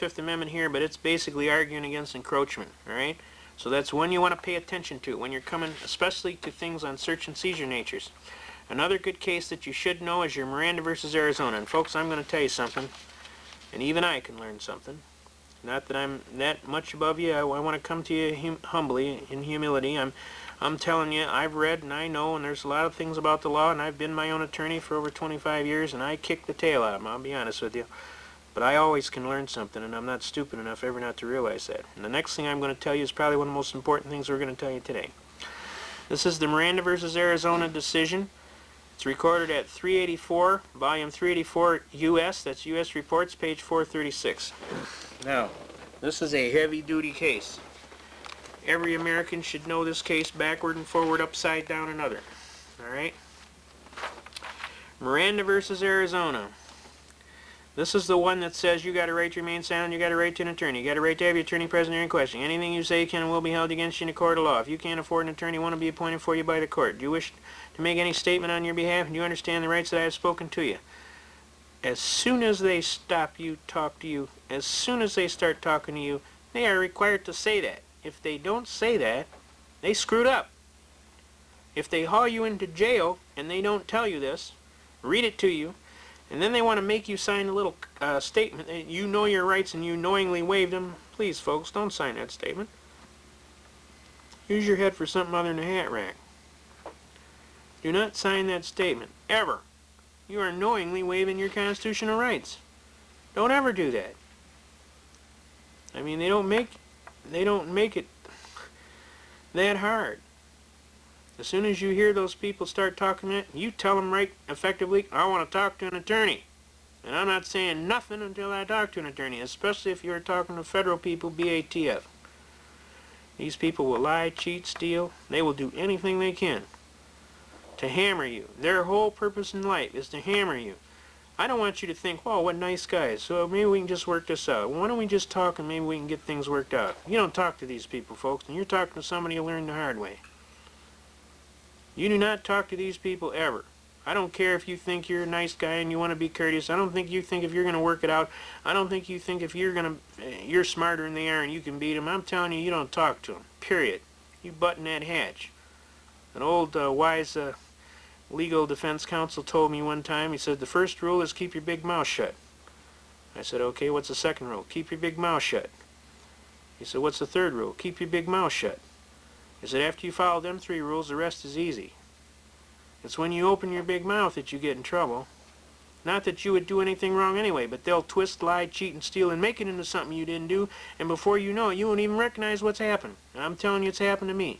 Fifth Amendment here, but it's basically arguing against encroachment, all right? So that's one you want to pay attention to when you're coming, especially to things on search and seizure natures. Another good case that you should know is your Miranda versus Arizona. And folks, I'm going to tell you something, and even I can learn something. Not that I'm that much above you. I want to come to you humbly, in humility. I'm telling you, I've read and I know, and there's a lot of things about the law, and I've been my own attorney for over 25 years, and I kick the tail out of them, I'll be honest with you. But I always can learn something, and I'm not stupid enough ever not to realize that. And the next thing I'm going to tell you is probably one of the most important things we're going to tell you today. This is the Miranda versus Arizona decision. It's recorded at 384, volume 384 U.S., that's U.S. Reports, page 436. Now, this is a heavy-duty case. Every American should know this case backward and forward, upside down, and other. Alright? Miranda versus Arizona. This is the one that says you got a right to remain silent, you got a right to an attorney, you got a right to have your attorney present during questioning. Anything you say can and will be held against you in a court of law. If you can't afford an attorney, one will be appointed for you by the court. Do you wish to make any statement on your behalf, and do you understand the rights that I have spoken to you? As soon as they stop you, talk to you, as soon as they start talking to you, they are required to say that. If they don't say that, they screwed up. If they haul you into jail and they don't tell you this, read it to you, and then they want to make you sign a little statement that you know your rights and you knowingly waived them, please, folks, don't sign that statement. Use your head for something other than a hat rack. Do not sign that statement, ever. You are knowingly waiving your constitutional rights. Don't ever do that. I mean, they don't make it that hard. As soon as you hear those people start talking it, you tell them right effectively, I want to talk to an attorney. And I'm not saying nothing until I talk to an attorney, especially if you're talking to federal people, BATF. These people will lie, cheat, steal. They will do anything they can to hammer you. Their whole purpose in life is to hammer you. I don't want you to think, oh, what nice guys, so maybe we can just work this out. Why don't we just talk and maybe we can get things worked out? You don't talk to these people, folks, and you're talking to somebody who learned the hard way. You do not talk to these people ever. I don't care if you think you're a nice guy and you want to be courteous. I don't think you think if you're going to work it out. I don't think you think if you're smarter than they are and you can beat them. I'm telling you, you don't talk to them, period. You button that hatch. An old wise legal defense counsel told me one time, he said, the first rule is keep your big mouth shut. I said, okay, what's the second rule? Keep your big mouth shut. He said, what's the third rule? Keep your big mouth shut. He said, after you follow them 3 rules, the rest is easy. It's when you open your big mouth that you get in trouble. Not that you would do anything wrong anyway, but they'll twist, lie, cheat, and steal and make it into something you didn't do, and before you know it, you won't even recognize what's happened. And I'm telling you, it's happened to me.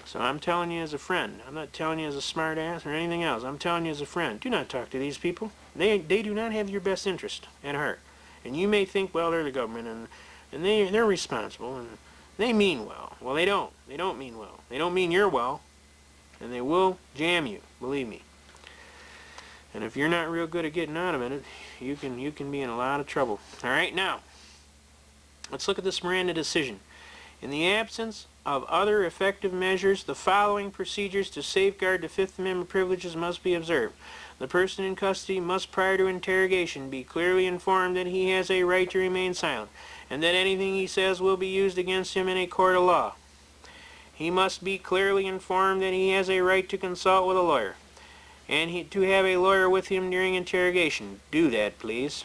So I'm telling you as a friend. I'm not telling you as a smart ass or anything else. I'm telling you as a friend. Do not talk to these people. They do not have your best interest at heart. And you may think, well, they're the government, and they're responsible, and they mean well. Well, they don't. They don't mean well. They don't mean you're well, and they will jam you, believe me. And if you're not real good at getting out of it, you can be in a lot of trouble. All right, now, let's look at this Miranda decision. In the absence of other effective measures, the following procedures to safeguard the Fifth Amendment privileges must be observed. The person in custody must, prior to interrogation, be clearly informed that he has a right to remain silent, and that anything he says will be used against him in a court of law. He must be clearly informed that he has a right to consult with a lawyer, and to have a lawyer with him during interrogation. Do that, please.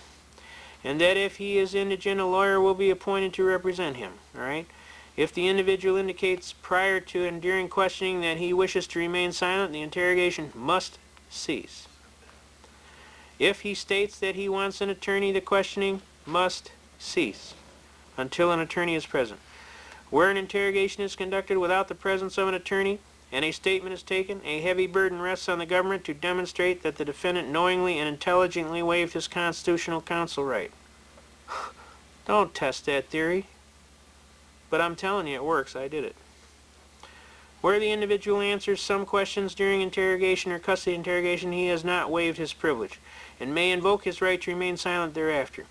And that if he is indigent, a lawyer will be appointed to represent him. All right? If the individual indicates prior to and during questioning that he wishes to remain silent, the interrogation must cease. If he states that he wants an attorney, the questioning must cease until an attorney is present. Where an interrogation is conducted without the presence of an attorney and a statement is taken, a heavy burden rests on the government to demonstrate that the defendant knowingly and intelligently waived his constitutional counsel right. Don't test that theory. But I'm telling you, it works. I did it. Where the individual answers some questions during interrogation or custody interrogation, he has not waived his privilege and may invoke his right to remain silent thereafter.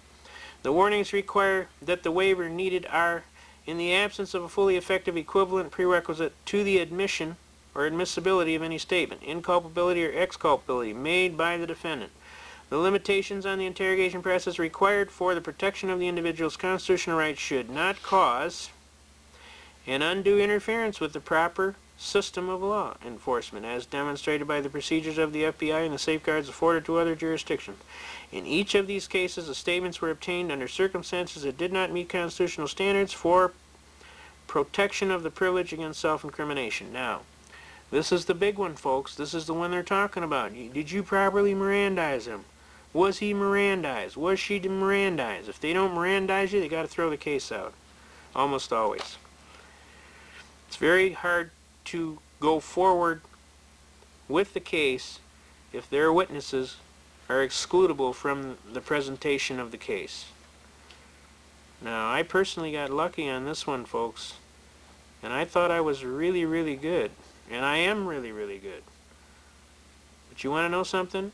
The warnings require that the waiver needed are, in the absence of a fully effective equivalent prerequisite to the admission or admissibility of any statement, inculpability or exculpability made by the defendant. The limitations on the interrogation process required for the protection of the individual's constitutional rights should not cause an undue interference with the proper system of law enforcement as demonstrated by the procedures of the FBI and the safeguards afforded to other jurisdictions. In each of these cases, the statements were obtained under circumstances that did not meet constitutional standards for protection of the privilege against self-incrimination. Now, this is the big one, folks. This is the one they're talking about. Did you properly Mirandize him? Was he Mirandized? Was she Mirandized? If they don't Mirandize you, they got to throw the case out. Almost always. It's very hard to go forward with the case if their witnesses are excludable from the presentation of the case. Now, I personally got lucky on this one, folks, and I thought I was really, really good, and I am really, really good. But you want to know something?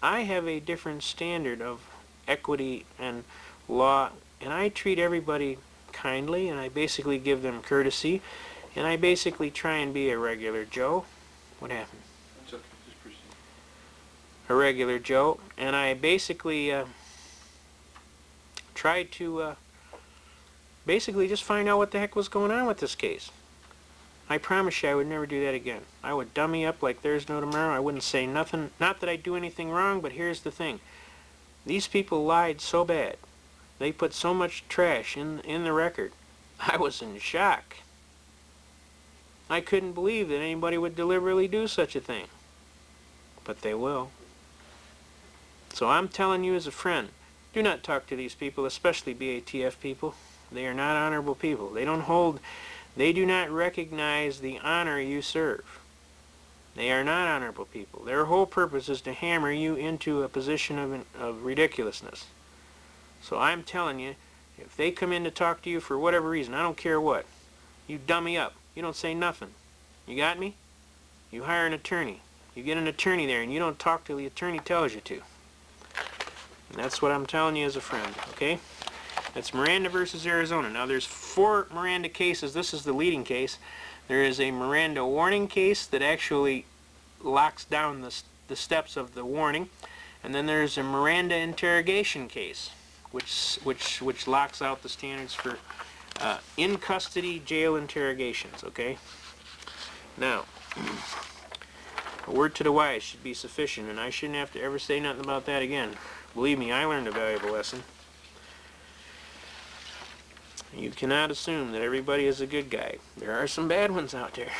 I have a different standard of equity and law, and I treat everybody kindly, and I basically give them courtesy, and I basically try and be a regular Joe. What happened? It's okay, just proceed. A regular Joe, and I basically tried to basically just find out what the heck was going on with this case. I promise you I would never do that again. I would dummy up like there's no tomorrow. I wouldn't say nothing. Not that I do anything wrong, but here's the thing. These people lied so bad. They put so much trash in the record. I was in shock. I couldn't believe that anybody would deliberately do such a thing. But they will. So I'm telling you as a friend, do not talk to these people, especially BATF people. They are not honorable people. They do not recognize the honor you serve. They are not honorable people. Their whole purpose is to hammer you into a position of ridiculousness. So I'm telling you, if they come in to talk to you for whatever reason, I don't care what, you dummy up. You don't say nothing. You got me? You hire an attorney. You get an attorney there and you don't talk till the attorney tells you to. And that's what I'm telling you as a friend, okay? That's Miranda versus Arizona. Now there's 4 Miranda cases. This is the leading case. There is a Miranda warning case that actually locks down the steps of the warning. And then there's a Miranda interrogation case, which locks out the standards for in-custody jail interrogations, okay? Now, a word to the wise should be sufficient, and I shouldn't have to ever say nothing about that again. Believe me, I learned a valuable lesson. You cannot assume that everybody is a good guy. There are some bad ones out there,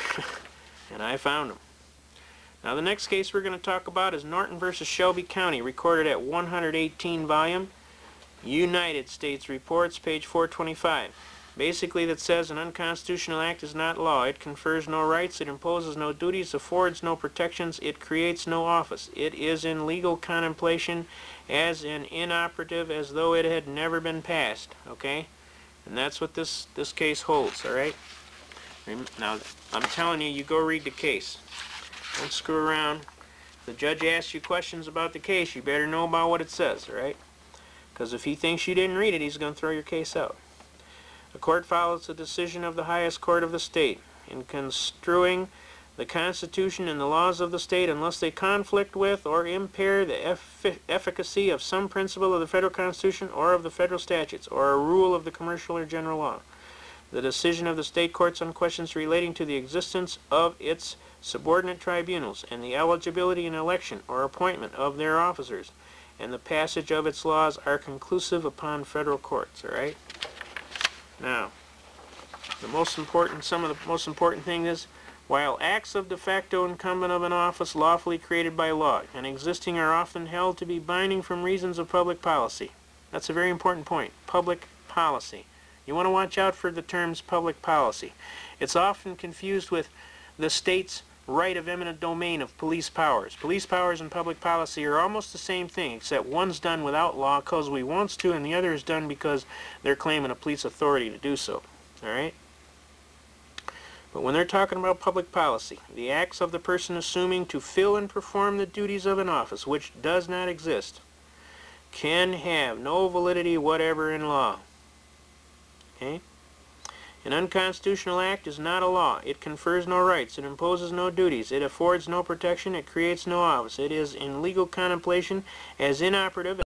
and I found them. Now, the next case we're going to talk about is Norton versus Shelby County, recorded at 118 volume, United States Reports, page 425. Basically, that says an unconstitutional act is not law. It confers no rights, it imposes no duties, affords no protections, it creates no office. It is in legal contemplation as an inoperative as though it had never been passed, okay? And that's what this case holds, all right? Now, I'm telling you, you go read the case. Don't screw around. If the judge asks you questions about the case, you better know about what it says, all right? Because if he thinks you didn't read it, he's going to throw your case out. The court follows the decision of the highest court of the state in construing the Constitution and the laws of the state unless they conflict with or impair the efficacy of some principle of the federal Constitution or of the federal statutes or a rule of the commercial or general law. The decision of the state courts on questions relating to the existence of its subordinate tribunals and the eligibility and election or appointment of their officers and the passage of its laws are conclusive upon federal courts, all right? Now, some of the most important thing is, while acts of de facto incumbent of an office lawfully created by law and existing are often held to be binding from reasons of public policy. That's a very important point. Public policy. You want to watch out for the terms public policy. It's often confused with the state's right of eminent domain of police powers. Police powers and public policy are almost the same thing, except one's done without law because we wants to, and the other is done because they're claiming a police authority to do so. All right? But when they're talking about public policy, the acts of the person assuming to fill and perform the duties of an office, which does not exist, can have no validity whatever in law. Okay? An unconstitutional act is not a law. It confers no rights. It imposes no duties. It affords no protection. It creates no office. It is in legal contemplation as inoperative